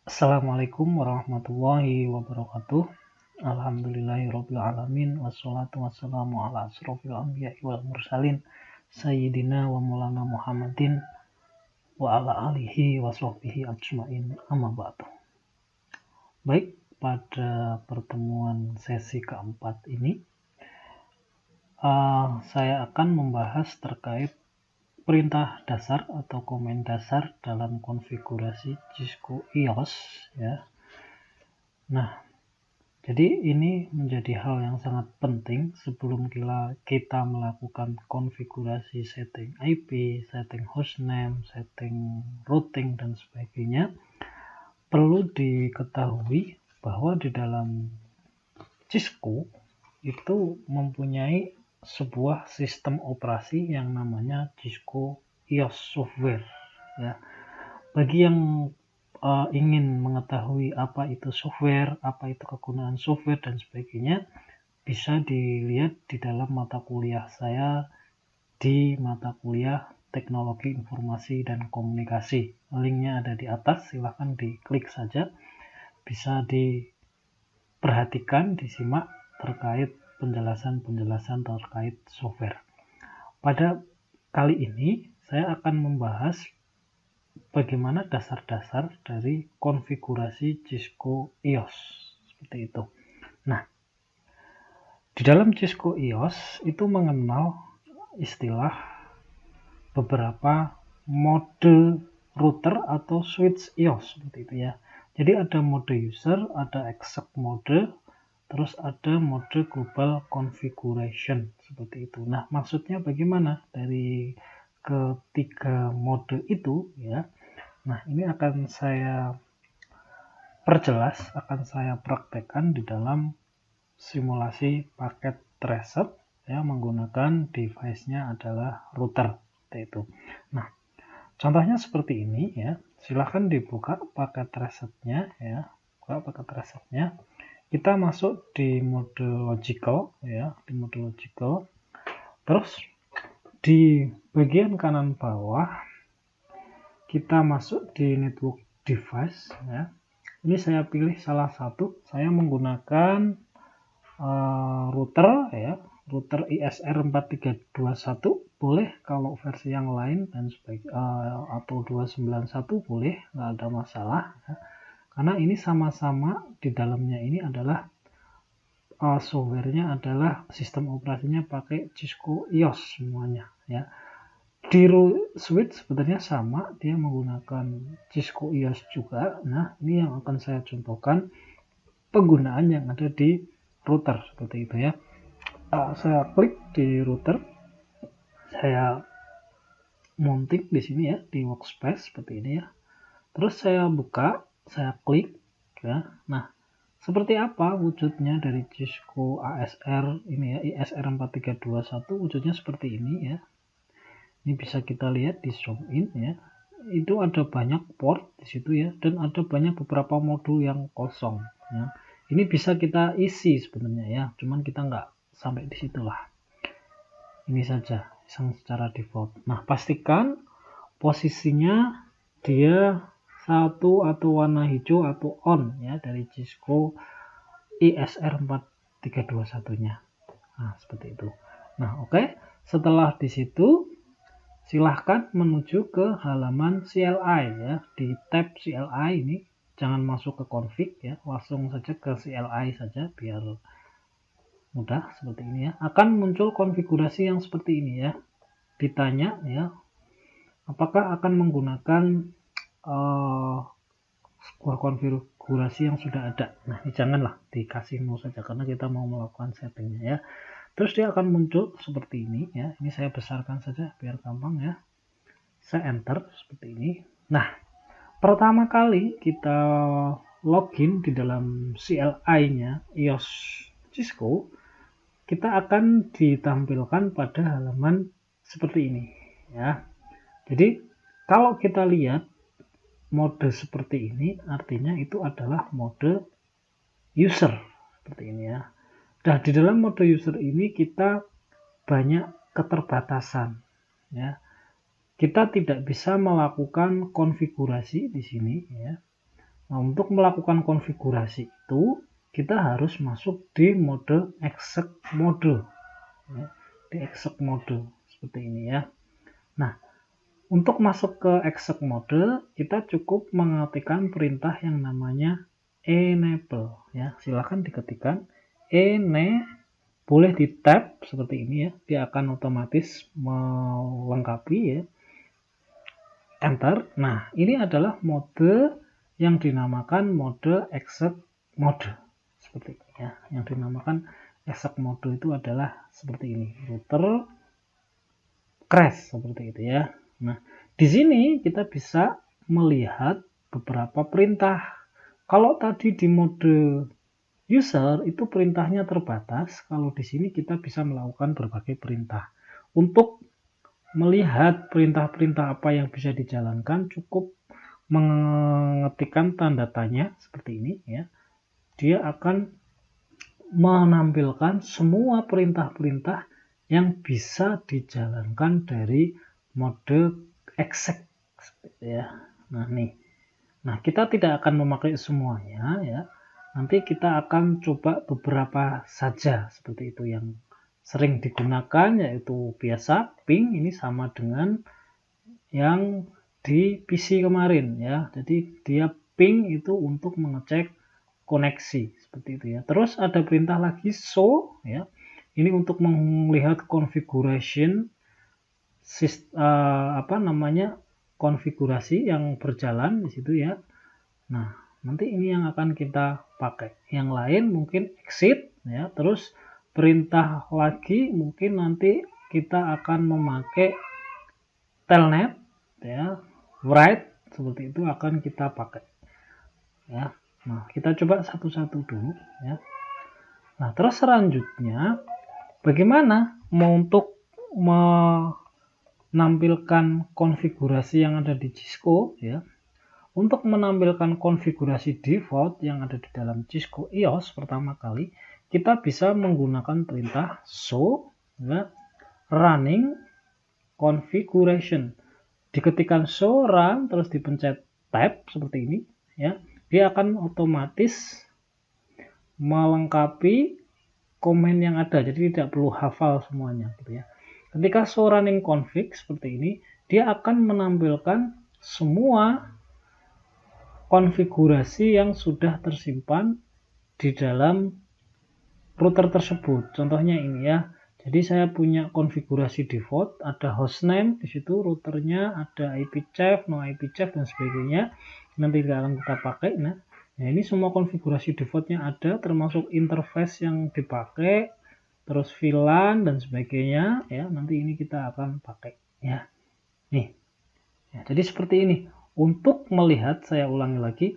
Assalamualaikum warahmatullahi wabarakatuh. Alhamdulillahirabbil alamin wassalatu wassalamu ala asrofil anbiya'i wal mursalin sayyidina wa maulana Muhammadin wa ala alihi wa sahbihi ajmain amma ba'du. Baik, pada pertemuan sesi keempat ini saya akan membahas terkait perintah dasar atau komen dasar dalam konfigurasi Cisco iOS ya. Nah, jadi ini menjadi hal yang sangat penting sebelum kita melakukan konfigurasi setting IP, setting hostname, setting routing dan sebagainya. Perlu diketahui bahwa di dalam Cisco itu mempunyai sebuah sistem operasi yang namanya Cisco iOS software ya. Bagi yang ingin mengetahui apa itu software, apa itu kegunaan software dan sebagainya, bisa dilihat di dalam mata kuliah saya di mata kuliah Teknologi Informasi dan Komunikasi. Linknya ada di atas, silahkan diklik saja. Bisa diperhatikan, disimak terkait penjelasan-penjelasan terkait software. Pada kali ini saya akan membahas bagaimana dasar-dasar dari konfigurasi Cisco iOS seperti itu. Nah, di dalam Cisco iOS itu mengenal istilah beberapa mode router atau switch iOS seperti itu ya. Jadi ada mode user, ada exact mode, terus ada mode global configuration seperti itu. Nah, maksudnya bagaimana dari ketiga mode itu ya. Nah, ini akan saya perjelas, akan saya praktekkan di dalam simulasi paket tracer ya, menggunakan device-nya adalah router seperti itu. Nah, contohnya seperti ini ya. Silahkan dibuka paket tracer-nya ya. Buka paket tracer-nya. Kita masuk di mode logical ya, di mode logical. Terus di bagian kanan bawah kita masuk di network device ya. Ini saya pilih salah satu, saya menggunakan router ya, router ISR4321 boleh, kalau versi yang lain dan atau 291 boleh, nggak ada masalah ya. Karena ini sama-sama di dalamnya ini adalah softwarenya adalah sistem operasinya pakai Cisco iOS semuanya ya. Di switch sebenarnya sama, dia menggunakan Cisco iOS juga. Nah, ini yang akan saya contohkan penggunaan yang ada di router seperti itu ya. Saya klik di router, saya mounting di sini ya, di workspace seperti ini ya. Terus saya buka, saya klik ya. Nah, seperti apa wujudnya dari Cisco ASR ini ya, ISR4321, wujudnya seperti ini ya. Ini bisa kita lihat di zoom in ya. Itu ada banyak port di situ ya, dan ada banyak beberapa modul yang kosong ya. Ini bisa kita isi sebenarnya ya, cuman kita nggak sampai di situlah. Ini saja yang secara default. Nah, pastikan posisinya dia satu atau warna hijau atau on ya dari Cisco ISR4321-nya. Nah, seperti itu. Nah, oke. Setelah di situ silahkan menuju ke halaman CLI ya. Di tab CLI ini jangan masuk ke config ya, langsung saja ke CLI saja biar mudah seperti ini ya. Akan muncul konfigurasi yang seperti ini ya. Ditanya ya, apakah akan menggunakan sebuah konfigurasi yang sudah ada. Nah, ini janganlah dikasih no saja karena kita mau melakukan settingnya ya. Terus dia akan muncul seperti ini ya. Ini saya besarkan saja biar gampang ya. Saya enter seperti ini. Nah, pertama kali kita login di dalam CLI-nya iOS Cisco, kita akan ditampilkan pada halaman seperti ini ya. Jadi kalau kita lihat mode seperti ini, artinya itu adalah mode user seperti ini ya. Nah, di dalam mode user ini kita banyak keterbatasan ya. Kita tidak bisa melakukan konfigurasi di sini ya. Nah, untuk melakukan konfigurasi itu kita harus masuk di mode exec mode, ya, di exec mode seperti ini ya. Nah, untuk masuk ke exec mode kita cukup mengetikkan perintah yang namanya enable ya. Silahkan diketikkan boleh di tab seperti ini ya, dia akan otomatis melengkapi ya. Enter. Nah, ini adalah mode yang dinamakan mode exec mode seperti ini ya. Yang dinamakan exec mode itu adalah seperti ini, router crash seperti itu ya. Nah, di sini kita bisa melihat beberapa perintah. Kalau tadi di mode user itu perintahnya terbatas, kalau di sini kita bisa melakukan berbagai perintah. Untuk melihat perintah-perintah apa yang bisa dijalankan, cukup mengetikkan tanda tanya seperti ini ya. Dia akan menampilkan semua perintah-perintah yang bisa dijalankan dari mode exec ya. Nah, nih. Nah, kita tidak akan memakai semuanya ya. Nanti kita akan coba beberapa saja seperti itu yang sering digunakan, yaitu biasa ping, ini sama dengan yang di PC kemarin ya. Jadi dia ping itu untuk mengecek koneksi seperti itu ya. Terus ada perintah lagi show ya. Ini untuk melihat configuration konfigurasi yang berjalan di situ ya. Nah, nanti ini yang akan kita pakai. Yang lain mungkin exit ya. Terus perintah lagi mungkin nanti kita akan memakai telnet ya, write seperti itu akan kita pakai ya. Nah, kita coba satu-satu dulu ya. Nah, terus selanjutnya bagaimana untuk menampilkan konfigurasi yang ada di Cisco ya. Untuk menampilkan konfigurasi default yang ada di dalam Cisco EOS pertama kali, kita bisa menggunakan perintah show ya, running configuration. Diketikkan show run terus dipencet tab seperti ini ya. Dia akan otomatis melengkapi komen yang ada, jadi tidak perlu hafal semuanya gitu ya. Ketika show running config seperti ini, dia akan menampilkan semua konfigurasi yang sudah tersimpan di dalam router tersebut. Contohnya ini ya. Jadi saya punya konfigurasi default, ada hostname di situ, routernya, ada IP chef, no IP chef dan sebagainya. Nanti akan kita pakai. Nah, ini semua konfigurasi defaultnya ada, termasuk interface yang dipakai, terus VLAN dan sebagainya. Ya, nanti ini kita akan pakai. Ya, nih. Ya, jadi seperti ini. Untuk melihat, saya ulangi lagi.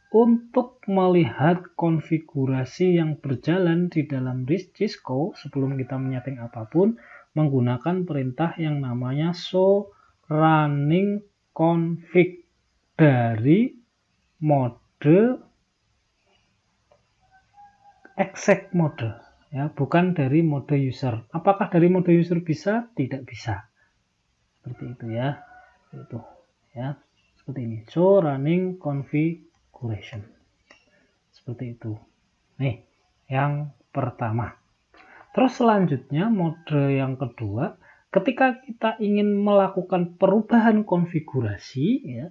Untuk melihat konfigurasi yang berjalan di dalam disk Cisco sebelum kita menyeting apapun, menggunakan perintah yang namanya show running config dari mode exec mode ya, bukan dari mode user. Apakah dari mode user bisa? Tidak bisa. Seperti itu ya. Itu ya. Seperti ini. Show running configuration. Seperti itu. Nih, yang pertama. Terus selanjutnya mode yang kedua, ketika kita ingin melakukan perubahan konfigurasi ya,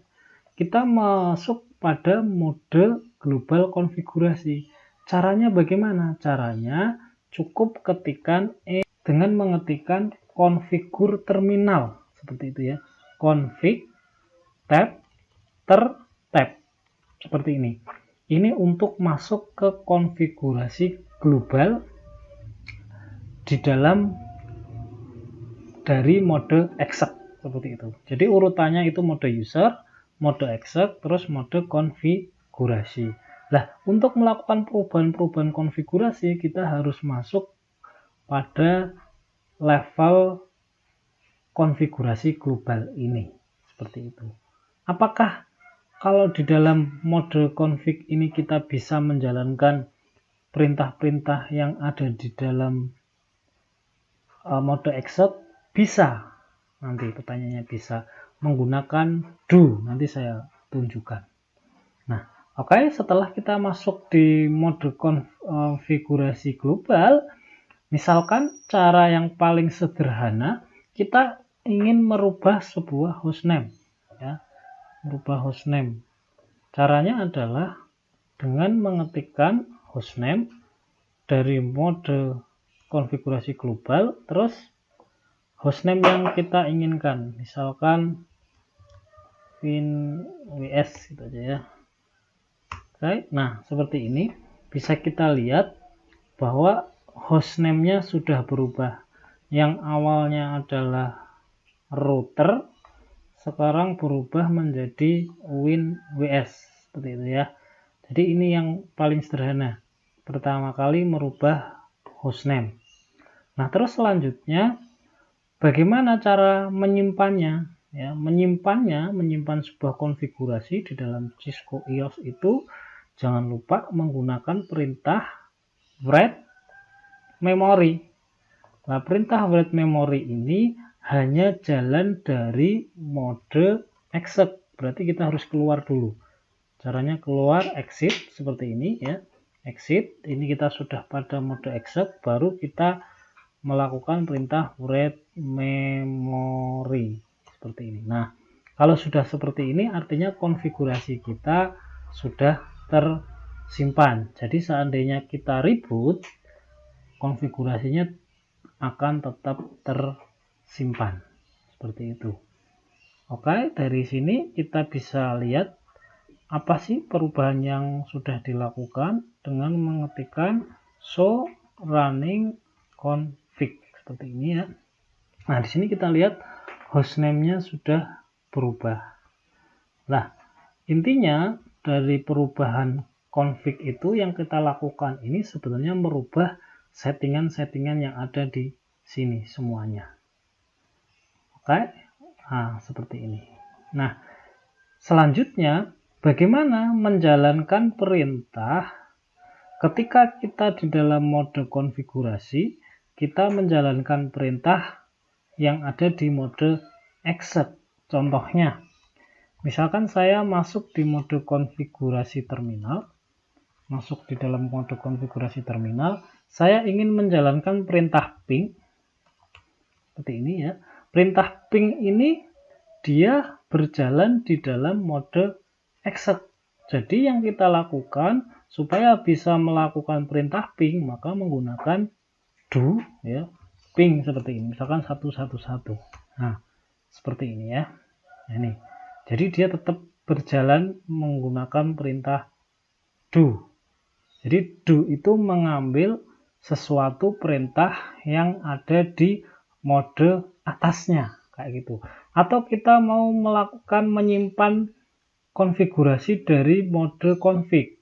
kita masuk pada mode global konfigurasi. Caranya bagaimana? Caranya cukup ketikkan dengan mengetikkan konfigur terminal seperti itu ya. Config tab tab seperti ini. Ini untuk masuk ke konfigurasi global di dalam dari mode exec seperti itu. Jadi urutannya itu mode user, mode exec, terus mode konfigurasi. Nah, untuk melakukan perubahan-perubahan konfigurasi kita harus masuk pada level konfigurasi global ini. Seperti itu. Apakah kalau di dalam mode config ini kita bisa menjalankan perintah-perintah yang ada di dalam mode exec? Bisa. Nanti pertanyaannya bisa menggunakan do. Nanti saya tunjukkan. Nah, Oke, setelah kita masuk di mode konfigurasi global, misalkan cara yang paling sederhana, kita ingin merubah sebuah hostname, ya, merubah hostname. Caranya adalah dengan mengetikkan hostname dari mode konfigurasi global, terus hostname yang kita inginkan, misalkan WinWS gitu aja ya. Oke, nah seperti ini bisa kita lihat bahwa hostname-nya sudah berubah. Yang awalnya adalah router sekarang berubah menjadi WinWS seperti itu ya. Jadi ini yang paling sederhana. Pertama kali merubah hostname. Nah, terus selanjutnya bagaimana cara menyimpannya? Ya, menyimpan sebuah konfigurasi di dalam Cisco IOS itu jangan lupa menggunakan perintah write memory. Nah, perintah write memory ini hanya jalan dari mode exec. Berarti kita harus keluar dulu. Caranya keluar exit seperti ini ya. Exit, ini kita sudah pada mode exec, baru kita melakukan perintah write memory seperti ini. Nah, kalau sudah seperti ini artinya konfigurasi kita sudah tersimpan. Jadi seandainya kita reboot, konfigurasinya akan tetap tersimpan seperti itu. Oke, dari sini kita bisa lihat apa sih perubahan yang sudah dilakukan dengan mengetikkan show running config seperti ini ya. Nah, di sini kita lihat hostname-nya sudah berubah. Nah, intinya dari perubahan config itu yang kita lakukan ini sebenarnya merubah settingan-settingan yang ada di sini semuanya. Oke, nah seperti ini. Nah, selanjutnya bagaimana menjalankan perintah ketika kita di dalam mode konfigurasi, kita menjalankan perintah yang ada di mode exec. Contohnya, misalkan saya masuk di mode konfigurasi terminal, masuk di dalam mode konfigurasi terminal, saya ingin menjalankan perintah ping, seperti ini ya. Perintah ping ini dia berjalan di dalam mode exec. Jadi yang kita lakukan supaya bisa melakukan perintah ping, maka menggunakan do ya, ping seperti ini, misalkan 111. Nah, seperti ini ya. Nah, ini. Jadi dia tetap berjalan menggunakan perintah do. Jadi do itu mengambil sesuatu perintah yang ada di mode atasnya kayak gitu. Atau kita mau melakukan menyimpan konfigurasi dari mode config.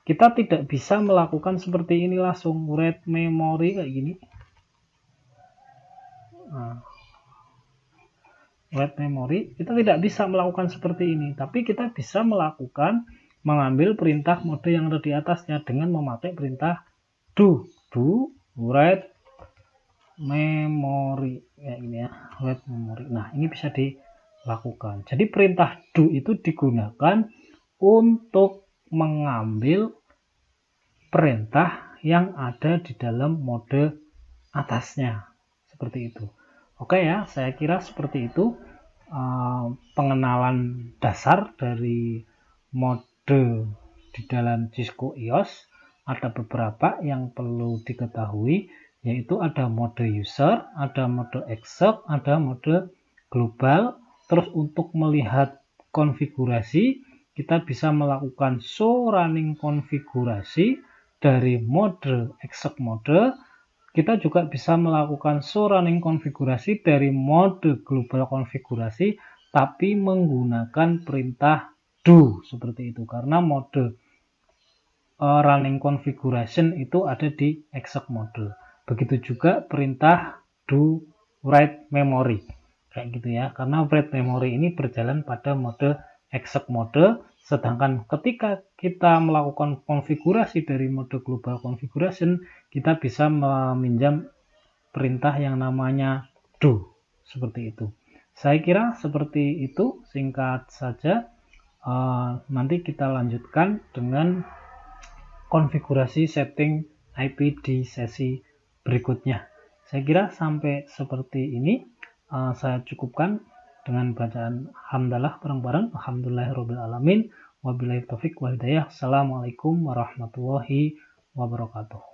Kita tidak bisa melakukan seperti ini langsung write memory kayak gini. Nah, write memory kita tidak bisa melakukan seperti ini, tapi kita bisa melakukan mengambil perintah mode yang ada di atasnya dengan memakai perintah do write memory kayak gini ya, write memory. Nah, ini bisa dilakukan. Jadi perintah do itu digunakan untuk mengambil perintah yang ada di dalam mode atasnya seperti itu. Oke ya, saya kira seperti itu pengenalan dasar dari mode di dalam Cisco IOS. Ada beberapa yang perlu diketahui, yaitu ada mode user, ada mode exec, ada mode global. Terus untuk melihat konfigurasi, kita bisa melakukan show running konfigurasi dari mode exec mode. Kita juga bisa melakukan show running konfigurasi dari mode global konfigurasi, tapi menggunakan perintah do seperti itu, karena mode running configuration itu ada di exec mode. Begitu juga perintah do write memory kayak gitu ya, karena write memory ini berjalan pada mode exec mode, sedangkan ketika kita melakukan konfigurasi dari mode global configuration, kita bisa meminjam perintah yang namanya do seperti itu. Saya kira seperti itu, singkat saja. nanti kita lanjutkan dengan konfigurasi setting IP di sesi berikutnya. Saya kira sampai seperti ini saya cukupkan dengan bacaan hamdalah bareng-bareng. Alhamdulillahirobbilalamin. Wabillahi taufik wal hidayah. Assalamualaikum warahmatullahi wabarakatuh.